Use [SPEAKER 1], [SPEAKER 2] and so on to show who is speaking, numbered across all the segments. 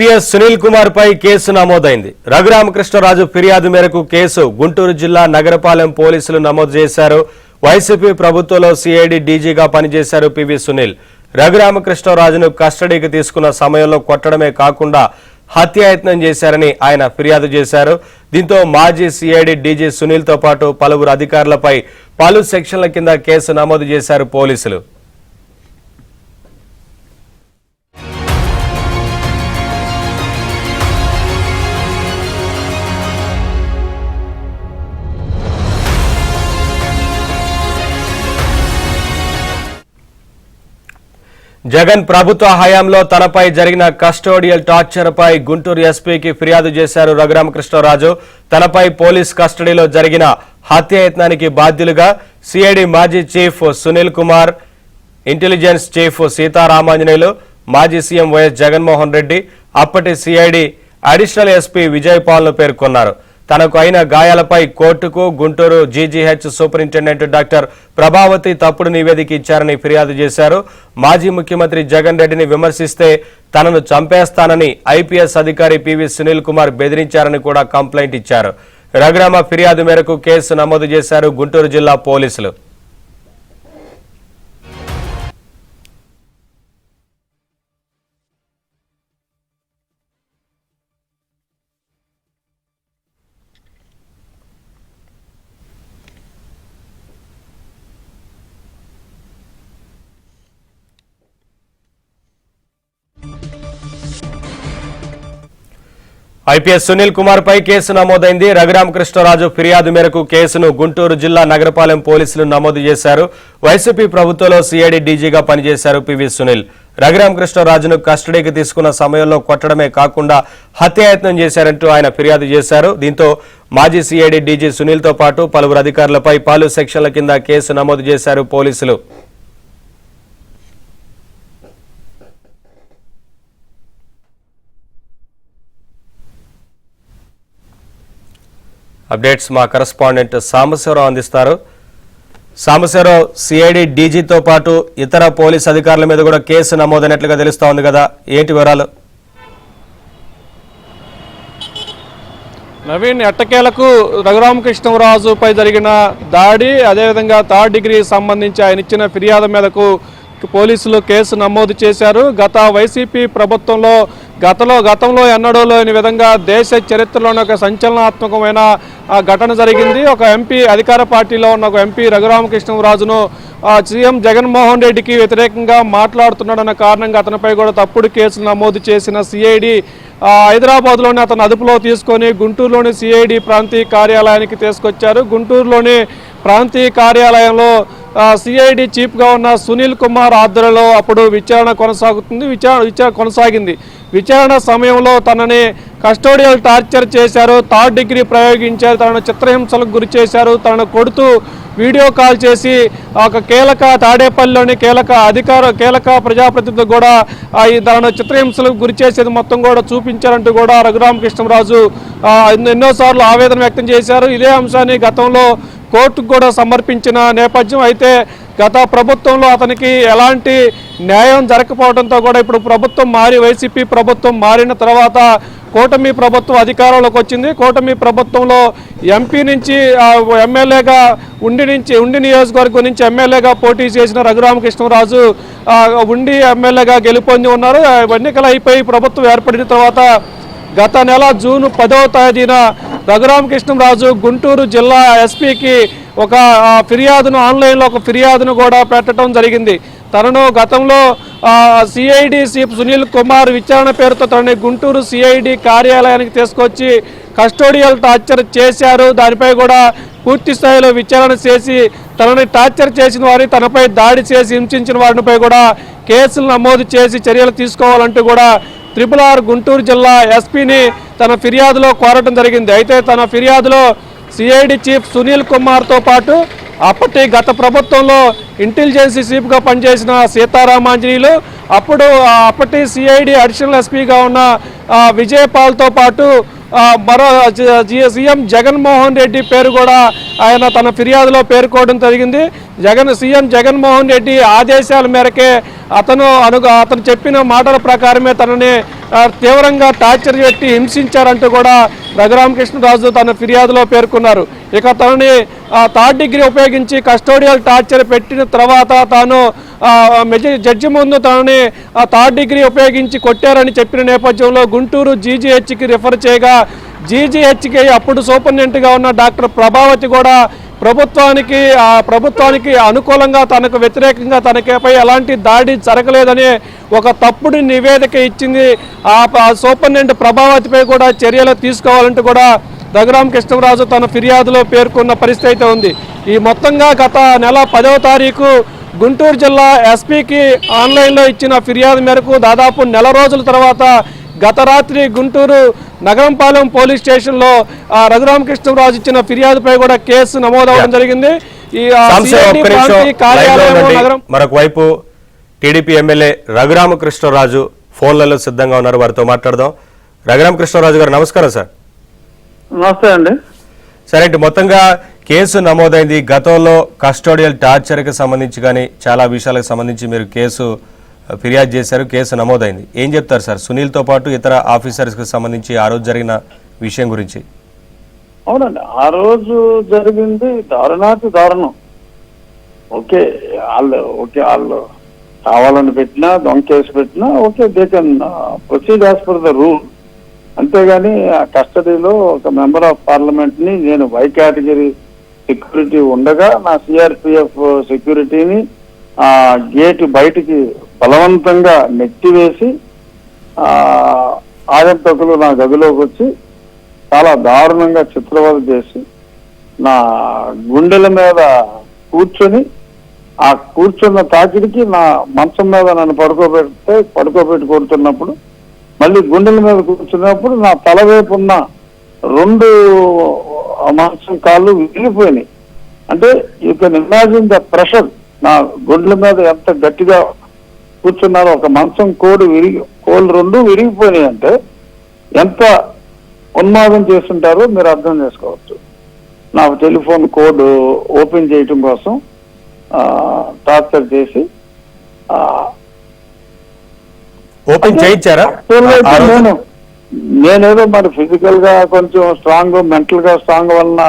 [SPEAKER 1] TS Sunil Kumar పై case నమోదైంది. రఘురామకృష్ణరాజు ఫిర్యాదు మేరకు కేసు గుంటూరు జిల్లా నగరపాలెం పోలీసులు నమోదు చేశారు. వైసీపీ ప్రభుత్వంలో సిఐడి డీజీగా పనిచేశారు పివి సునీల్. రఘురామకృష్ణరాజును కస్టడీకి తీసుకున్న సమయంలో కొట్టడమే కాకుండా హత్యాయత్నం చేశారని ఆయన ఫిర్యాదు చేశారు. దీంతో మాజీ సిఐడి డీజీ సునీల్ తో పాటు పలువురు అధికారులపై పలు సెక్షన్ల కింద కేసు నమోదు చేశారు పోలీసులు. జగన్ ప్రభుత్వ హయాంలో తనపై జరిగిన కస్టోడియల్ టార్చర్ పై గుంటూరు ఎస్పీకి ఫిర్యాదు చేశారు రఘురామకృష్ణరాజు. తనపై పోలీస్ కస్టడీలో జరిగిన హత్యాయత్నానికి బాధ్యులుగా సిఐడి మాజీ chief Sunil Kumar, intelligence chief Seetharamanjaneyulu, మాజీ సీఎం వైఎస్ జగన్మోహన్ రెడ్డి, అప్పటి సిఐడి అడిషనల్ ఎస్పీ విజయ్ పాల్ను పేర్కొన్నారు. తనకు అయిన గాయాలపై కోర్టుకు Guntur GGH superintendent doctor Prabhavathi తప్పుడు నివేదిక ఇచ్చారని ఫిర్యాదు చేశారు. మాజీ ముఖ్యమంత్రి జగన్ రెడ్డిని విమర్శిస్తే తనను చంపేస్తానని ఐపీఎస్ అధికారి పివి సునీల్ కుమార్ బెదిరించారని కూడా కంప్లైంట్ ఇచ్చారు. రఘురామ ఫిర్యాదు మేరకు కేసు నమోదు చేశారు గుంటూరు జిల్లా పోలీసులు. ఐపీఎస్ సునీల్ కుమార్ పై కేసు నమోదైంది. రఘురామకృష్ణరాజు ఫిర్యాదు మేరకు కేసును గుంటూరు జిల్లా నగరపాలెం పోలీసులు నమోదు చేశారు. వైసీపీ ప్రభుత్వంలో సిఐడి డీజీగా పనిచేశారు పివి సునీల్. రఘురామకృష్ణరాజును కస్టడీకి తీసుకున్న సమయంలో కొట్టడమే కాకుండా హత్యాయత్నం చేశారంటూ ఆయన ఫిర్యాదు చేశారు. దీంతో మాజీ సిఐడి డీజీ సునీల్ తో పాటు పలువురు అధికారులపై పలు సెక్షన్ల కింద కేసు నమోదు చేశారు పోలీసులు. అప్డేట్స్ మా కరెస్పాండెంట్ సాంబశివరావు అందిస్తారు. సాంబశివరావు, సిఐడి డీజీతో పాటు ఇతర పోలీస్ అధికారుల మీద కూడా కేసు నమోదైనట్లుగా తెలుస్తా ఉంది కదా, ఏంటి వివరాలు?
[SPEAKER 2] నవీన్, ఎట్టకేలకు రఘురామకృష్ణరాజుపై జరిగిన దాడి, అదేవిధంగా థర్డ్ డిగ్రీ సంబంధించి ఆయన ఇచ్చిన ఫిర్యాదు మేరకు పోలీసులు కేసు నమోదు చేశారు. గత వైసీపీ ప్రభుత్వంలో గతంలో ఎన్నడూ లేని విధంగా దేశ చరిత్రలోనే ఒక సంచలనాత్మకమైన ఘటన జరిగింది. ఒక ఎంపీ, అధికార పార్టీలో ఉన్న ఒక ఎంపీ రఘురామకృష్ణరాజును సీఎం జగన్మోహన్ రెడ్డికి వ్యతిరేకంగా మాట్లాడుతున్నాడన్న కారణంగా అతనిపై కూడా తప్పుడు కేసులు నమోదు చేసిన సిఐడి హైదరాబాద్లోని అతను అదుపులో తీసుకొని గుంటూరులోని సిఐడి ప్రాంతీయ కార్యాలయానికి తీసుకొచ్చారు. గుంటూరులోని ప్రాంతీయ కార్యాలయంలో సిఐడి చీఫ్గా ఉన్న సునీల్ కుమార్ ఆధ్వర్యంలో అప్పుడు విచారణ కొనసాగింది. విచారణ సమయంలో తనని కస్టోడియల్ టార్చర్ చేశారు, థర్డ్ డిగ్రీ ప్రయోగించారు, తనను చిత్రహింసలకు గురి చేశారు, తనను కొడుతూ వీడియో కాల్ చేసి ఒక తాడేపల్లిలోని కీలక ప్రజాప్రతినిధులు కూడా తనను చిత్రహింసలకు గురి చేసేది మొత్తం కూడా చూపించారంటూ కూడా రఘురామకృష్ణరాజు ఎన్నోసార్లు ఆవేదన వ్యక్తం చేశారు. ఇదే అంశాన్ని గతంలో కోర్టుకు కూడా సమర్పించిన నేపథ్యం. అయితే గత ప్రభుత్వంలో అతనికి ఎలాంటి న్యాయం జరగకపోవడంతో కూడా ఇప్పుడు ప్రభుత్వం వైసీపీ ప్రభుత్వం మారిన తర్వాత కూటమి ప్రభుత్వం అధికారంలోకి వచ్చింది. కూటమి ప్రభుత్వంలో ఎంపీ నుంచి ఎమ్మెల్యేగా ఉండి నియోజకవర్గం నుంచి ఎమ్మెల్యేగా పోటీ చేసిన రఘురామకృష్ణరాజు ఉండి ఎమ్మెల్యేగా గెలుపొంది ఉన్నారు. ఎన్నికలు అయిపోయి ప్రభుత్వం ఏర్పడిన తర్వాత గత నెల జూన్ 10వ తేదీన రఘురామకృష్ణరాజు గుంటూరు జిల్లా ఎస్పీకి ఒక ఫిర్యాదును, ఆన్లైన్లో ఒక ఫిర్యాదును కూడా పెట్టడం జరిగింది. తనను గతంలో సిఐడి చీఫ్ సునీల్ కుమార్ విచారణ పేరుతో తనని గుంటూరు సిఐడి కార్యాలయానికి తీసుకొచ్చి కస్టోడియల్ టార్చర్ చేశారు. దానిపై కూడా పూర్తి స్థాయిలో విచారణ చేసి తనని టార్చర్ చేసిన వారి, తనపై దాడి చేసి హింసించిన వారిపై కూడా కేసులు నమోదు చేసి చర్యలు తీసుకోవాలంటూ కూడా RRR గుంటూరు జిల్లా ఎస్పీని తన ఫిర్యాదులో కోరటం జరిగింది. అయితే తన ఫిర్యాదులో సిఐడి చీఫ్ సునీల్ కుమార్తో పాటు గత ప్రభుత్వంలో ఇంటెలిజెన్స్ చీఫ్గా పనిచేసిన సీతారామాంజనేయులు, అప్పటి సిఐడి అడిషనల్ ఎస్పీగా ఉన్న విజయ్ పాల్తో పాటు మరో సీఎం జగన్మోహన్ రెడ్డి పేరు కూడా ఆయన తన ఫిర్యాదులో పేర్కోవడం జరిగింది. సీఎం జగన్మోహన్ రెడ్డి ఆదేశాల మేరకే అతను చెప్పిన మాటల ప్రకారమే తనని తీవ్రంగా టార్చర్ పెట్టి హింసించారంటూ కూడా రఘురామకృష్ణరాజు తన ఫిర్యాదులో పేర్కొన్నారు. ఇక తనని థర్డ్ డిగ్రీ ఉపయోగించి కస్టోడియల్ టార్చర్ పెట్టిన తర్వాత తాను జడ్జి ముందు తనని థర్డ్ డిగ్రీ ఉపయోగించి కొట్టారని చెప్పిన నేపథ్యంలో గుంటూరు జీజీహెచ్కి రిఫర్ చేయగా జీజీహెచ్కి అప్పుడు సూపరింటెండెంట్గా ఉన్న డాక్టర్ ప్రభావతి కూడా ప్రభుత్వానికి అనుకూలంగా తనకు వ్యతిరేకంగా తనపై ఎలాంటి దాడి జరగలేదని ఒక తప్పుడు నివేదిక ఇచ్చింది. ఆ సూపరింటెండెంట్ ప్రభావతిపై కూడా చర్యలు తీసుకోవాలంటూ కూడా రఘురామకృష్ణరాజు తన ఫిర్యాదులో పేర్కొన్న పరిస్థితి అయితే ఉంది. ఈ మొత్తంగా గత నెల 10వ తారీఖు గుంటూరు జిల్లా ఎస్పీకి ఆన్లైన్లో ఇచ్చిన ఫిర్యాదు మేరకు దాదాపు నెల రోజుల తర్వాత గత రాత్రి గుంటూరు నగరంపాలెం పోలీస్ స్టేషన్లో రఘురామకృష్ణరాజు ఇచ్చిన ఫిర్యాదుపై కూడా కేసు నమోదవడం జరిగింది. ఈ
[SPEAKER 1] మరొక వైపు టీడీపీ ఎమ్మెల్యే రఘురామకృష్ణరాజు ఫోన్లలో సిద్ధంగా ఉన్నారు, వారితో మాట్లాడదాం. రఘురామకృష్ణరాజు గారు నమస్కారం సార్.
[SPEAKER 3] నమస్తే అండి.
[SPEAKER 1] సరే, మొత్తంగా కేసు నమోదైంది. గతంలో కస్టోడియల్ టార్చర్ కి సంబంధించి కానీ చాలా విషయాలకు సంబంధించి మీరు ఫిర్యాదు చేశారు, కేసు నమోదైంది. ఏం చెప్తారు సార్ సునీల్తో పాటు ఇతర ఆఫీసర్స్ కి సంబంధించి ఆ రోజు జరిగిన విషయం గురించి?
[SPEAKER 3] అవునండి, ఆ రోజు జరిగింది దారుణం. వాళ్ళు కావాలని పెట్టినా దొంగ కేసు పెట్టినా they can proceed as per the rule. అంతేగాని ఆ కస్టడీలో ఒక మెంబర్ ఆఫ్ పార్లమెంట్ ని నేను వై కేటగిరీ సెక్యూరిటీ ఉండగా నా సిఆర్పిఎఫ్ సెక్యూరిటీని ఆ గేటు బయటికి బలవంతంగా నెట్టివేసి ఆగంతకులు నా గదిలోకి వచ్చి చాలా దారుణంగా చిత్రవద చేసి నా గుండెల మీద కూర్చొని ఆ కూర్చున్న తాకిడికి నా మంచం మీద నన్ను పడుకోబెట్టి కొడుతున్నప్పుడు మళ్ళీ గుండెల మీద కూర్చున్నప్పుడు నా తల వైపు ఉన్న 2 మంచం కాళ్ళు విరిగిపోయినాయి. అంటే you can imagine the pressure. నా గుండెల మీద ఎంత గట్టిగా కూర్చున్నారో, ఒక మంచం కోళ్ళు 2 విరిగిపోయినాయి అంటే ఎంత ఉన్మాదం చేస్తుంటారో మీరు అర్థం చేసుకోవచ్చు. నా టెలిఫోన్ కోడ్ ఓపెన్ చేయటం కోసం టార్చర్ చేసి
[SPEAKER 1] ఓపెన్ చేయించారా?
[SPEAKER 3] నేనేదో మరి ఫిజికల్ గా కొంచెం స్ట్రాంగ్, మెంటల్ గా స్ట్రాంగ్ వలన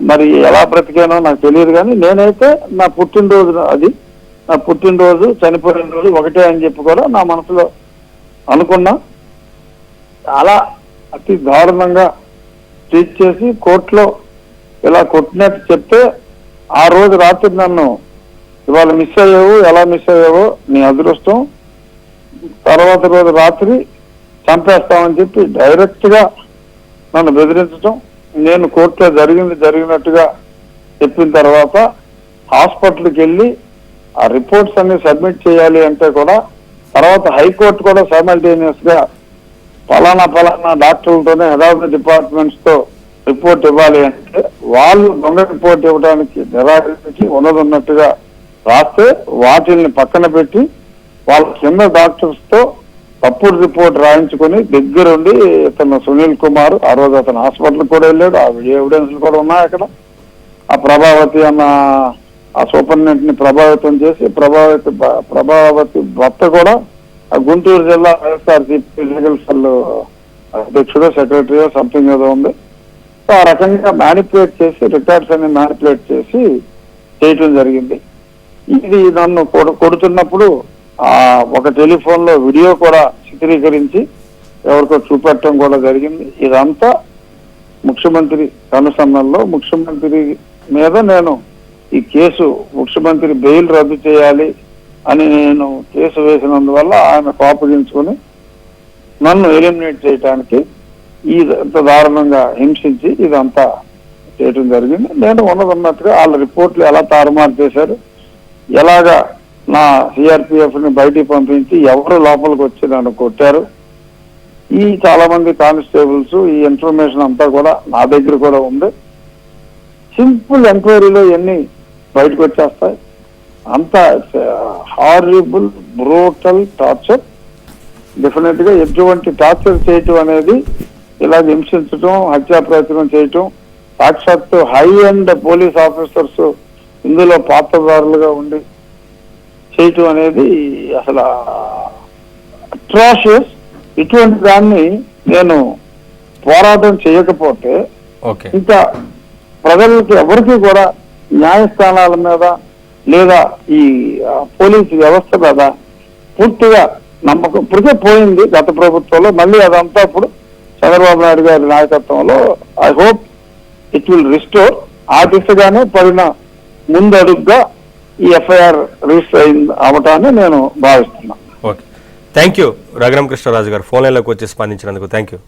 [SPEAKER 3] మరి ఎలా బ్రతికానో నాకు తెలియదు. కానీ నేనైతే నా పుట్టినరోజు చనిపోయిన రోజు ఒకటే అని చెప్పి కూడా నా మనసులో అనుకున్నా. చాలా అతి దారుణంగా ట్రీట్ చేసి కోర్టులో ఇలా కొట్టినట్టు చెప్తే ఆ రోజు రాత్రి నన్ను ఇవాళ మిస్ అయ్యావు, ఎలా మిస్ అయ్యావో నీ అదృష్టం, తర్వాత రోజు రాత్రి చంపేస్తామని చెప్పి డైరెక్ట్ గా నన్ను బెదిరించడం. నేను కోర్టులో జరిగినట్టుగా చెప్పిన తర్వాత హాస్పిటల్కి వెళ్ళి ఆ రిపోర్ట్స్ అన్ని సబ్మిట్ చేయాలి అంటే కూడా తర్వాత హైకోర్టు కూడా సైమల్టేనియస్ గా ఫలానా డాక్టర్లతోనే హెడ్ డిపార్ట్మెంట్స్ తో రిపోర్ట్ ఇవ్వాలి అంటే వాళ్ళు దొంగ రిపోర్ట్ ఇవ్వడానికి నిరాకరించి ఉన్నట్టుగా రాస్తే వాటిల్ని పక్కన పెట్టి వాళ్ళ కింద డాక్టర్స్ తో తప్పుడు రిపోర్ట్ రాయించుకుని దగ్గరుండి ఇతను సునీల్ కుమార్ ఆ రోజు అతను హాస్పిటల్ కూడా వెళ్ళాడు. ఆ వీడియో ఎవిడెన్స్ కూడా ఉన్నాయి అక్కడ. ఆ ప్రభావతి అన్న ఆ సూపరింటెండెంట్ ని ప్రభావితం చేసి ప్రభావతి భర్త కూడా ఆ గుంటూరు జిల్లా వైఎస్ఆర్సీపీ లీగల్ సెల్ అధ్యక్షుడు, సెక్రటరీ సంథింగ్ ఏదో ఉంది. సో ఆ రకంగా మ్యానిపులేట్ చేసి రికార్డ్స్ అన్ని మ్యానిపులేట్ చేసి చేయటం జరిగింది. ఇది నన్ను కొడుతున్నప్పుడు ఒక టెలిఫోన్ లో వీడియో కూడా చిత్రీకరించి ఎవరికో చూపెట్టడం కూడా జరిగింది. ఇదంతా ముఖ్యమంత్రి కనుసన్నల్లో ముఖ్యమంత్రి మీద నేను ఈ కేసు ముఖ్యమంత్రి బెయిల్ రద్దు చేయాలి అని నేను కేసు వేసినందువల్ల ఆయన కోపగించుకుని నన్ను ఎలిమినేట్ చేయడానికి ఇంత దారుణంగా హింసించి ఇదంతా చేయటం జరిగింది. నేను ఉన్నట్టుగా వాళ్ళ రిపోర్ట్లు ఎలా తారుమారు చేశారు, ఎలాగా నా సిఆర్పిఎఫ్ ని బయటికి పంపించి ఎవరు లోపలికి వచ్చి నన్ను కొట్టారు, ఈ చాలా మంది కానిస్టేబుల్స్ ఈ ఇన్ఫర్మేషన్ అంతా కూడా నా దగ్గర కూడా ఉంది. సింపుల్ ఎంక్వైరీలో ఎన్ని బయటకు వచ్చేస్తాయి. అంత హారిబుల్ బ్రూటల్ టార్చర్. డెఫినెట్ గా ఎటువంటి టార్చర్ చేయటం అనేది ఇలా హింసించడం, హత్యా ప్రయత్నం చేయటం, సాక్షాత్తు హై అండ్ పోలీస్ ఆఫీసర్స్ ఇందులో పాత్రదారులుగా ఉండి చేయటం అనేది అసలు అట్రాషియస్. ఇటువంటి దాన్ని నేను పోరాటం చేయకపోతే
[SPEAKER 1] ఓకే
[SPEAKER 3] ఇంకా ప్రజలకి ఎవరికి కూడా న్యాయస్థానాల మీద లేదా ఈ పోలీసు వ్యవస్థ మీద పూర్తిగా నమ్మకం ఇప్పటికే పోయింది గత ప్రభుత్వంలో. మళ్ళీ అదంతా ఇప్పుడు చంద్రబాబు నాయుడు గారి నాయకత్వంలో I hope it will restore. ఆ దిశగానే పడిన ముందడుగ్గా ఈ ఎఫ్ఐఆర్ రిజిస్టర్ అవటాన్ని నేను భావిస్తున్నాను.
[SPEAKER 1] Okay, thank you Raghurama Krishnaraju గారు ఫోన్ లైన్లోకి వచ్చి స్పందించినందుకు థ్యాంక్ యూ.